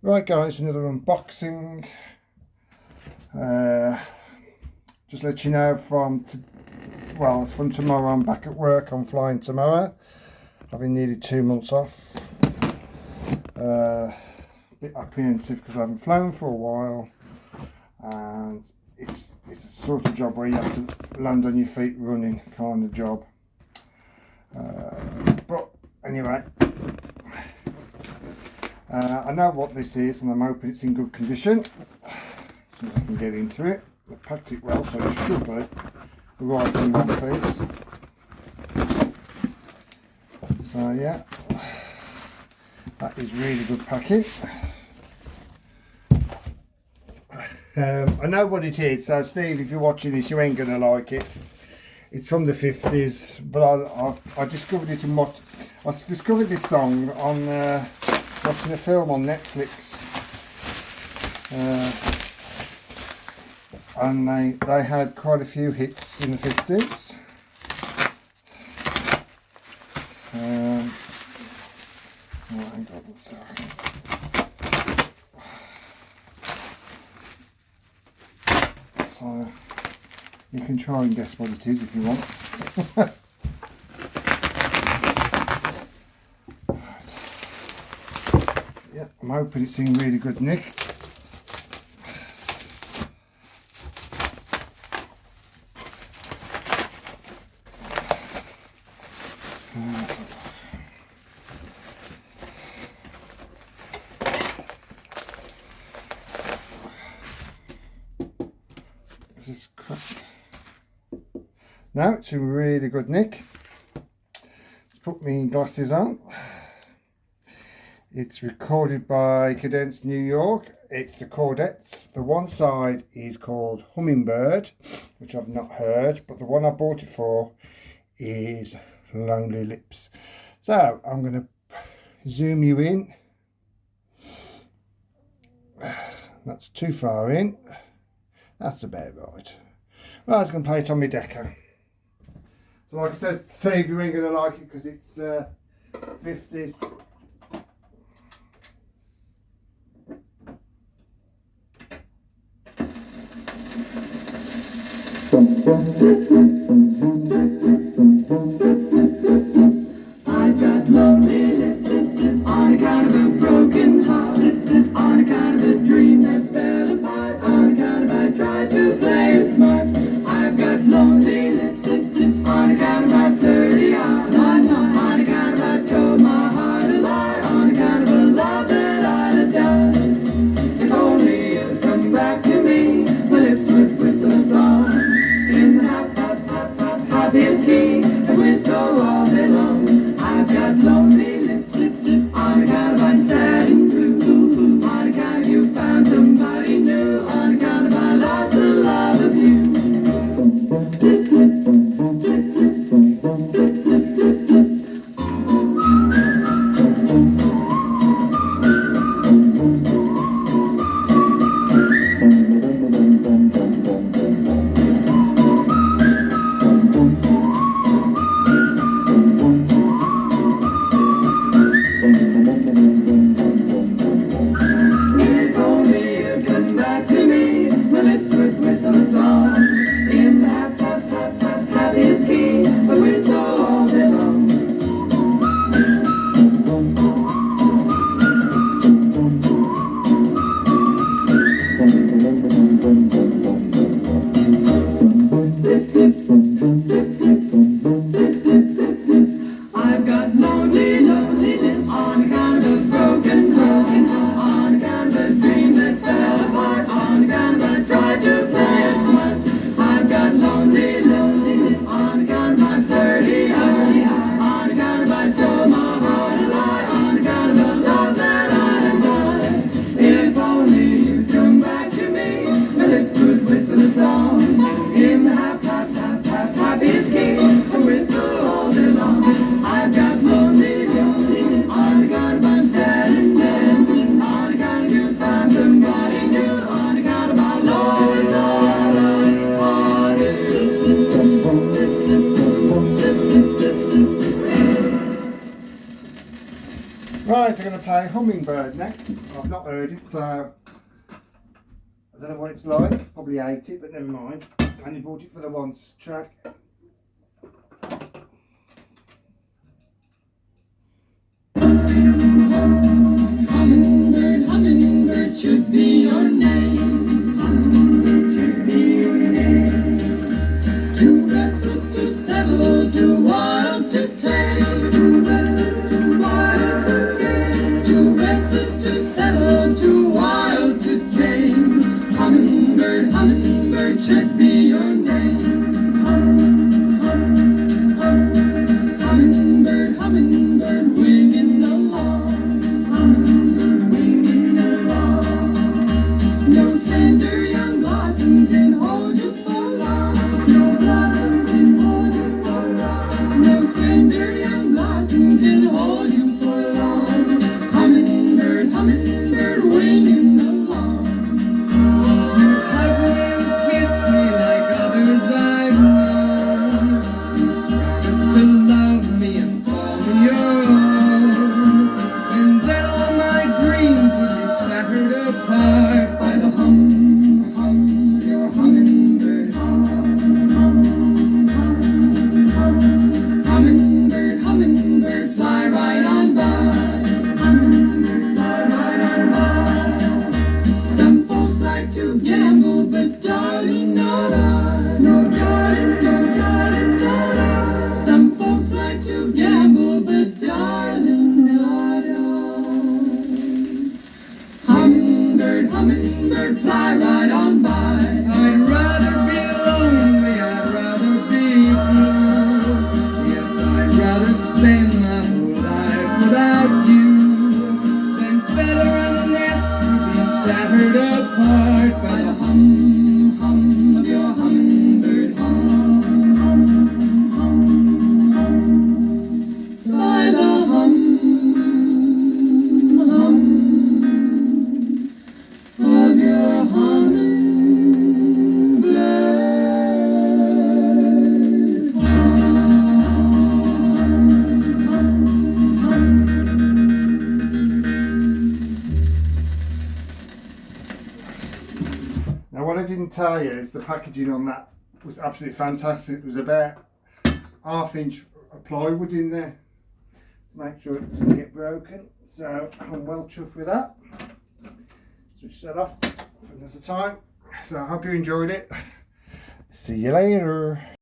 Right guys, another unboxing. Just let you know it's from tomorrow. I'm back at work. I'm flying tomorrow. I've been nearly 2 months off. A bit apprehensive because I haven't flown for a while, and it's a sort of job where you have to land on your feet running kind of job. But anyway, I know what this is, and I'm hoping it's in good condition, so I can get into it. I packed it well, so it should be right in one piece. So yeah, that is really good packing. I know what it is, so Steve, if you're watching this, you ain't gonna like it. It's from the 50s, but I discovered it I discovered this song on watching a film on Netflix, and they had quite a few hits in the 50s. Oh, hang on, sorry. So you can try and guess what it is if you want. Yeah, I'm hoping it's in really good nick. This is cracked. Now it's in really good nick. Let's put my glasses on. It's recorded by Cadence New York. It's the Chordettes. The one side is called Hummingbird, which I've not heard, but the one I bought it for is Lonely Lips. So I'm going to zoom you in. That's too far in. That's about right. Right, I was going to play it on my DECCA. So like I said, Steve, you ain't going to like it because it's 50s. I've got lonely lips on account of a broken heart, on account of a dream that fell apart, on account of I tried to play it smart. I've got lonely lips on account of my 30 hours, on account of I told my heart a lie, on account of a love that I'd have done. If only you'd come back to me, my lips would whistle a song in the happiest key that whistle all day long. I've got lonely lips on account of a hummingbird next. I've not heard it, so I don't know what it's like. Probably hate it, but never mind. I only bought it for the once track. Hummingbird, hummingbird should be your name. Hummingbird should be your name. Too restless to settle, too wild to tame. Too restless, too wild to tame. Too restless to settle, too wild to tame. Hummingbird, hummingbird should be your name. Hummingbird, hummingbird, winging along. Hummingbird, winging along. No tender young blossom can hold you for long. No blossom can hold you for long. No tender young blossom can hold you for long. Hummingbird, hummingbird, winging along. Hug me and kiss me like others I've known. Promise to love me and call me your own. And then all my dreams would be shattered apart by the hum, hum of your hummingbird. Hummingbird, hummingbird, fly right on by. Hummingbird, fly right on by. Some folks like to gamble, but darling, not I. No, darling, no, darling, not I. Some folks like to gamble, but darling, not I. Hummingbird, hummingbird, fly right on by. I'd rather be lonely, I'd rather be blue. Yes, I'd rather spend my whole life without you than feather a nest to be shattered apart by the hum, hum of your hummingbird hum, hum, hum, hum. By the hum, hum of your hummingbird Now what I didn't tell you is the packaging on that was absolutely fantastic. There was about half-inch plywood in there to make sure it doesn't get broken. So I'm well chuffed with that. Switch that off for another time. So I hope you enjoyed it. See you later.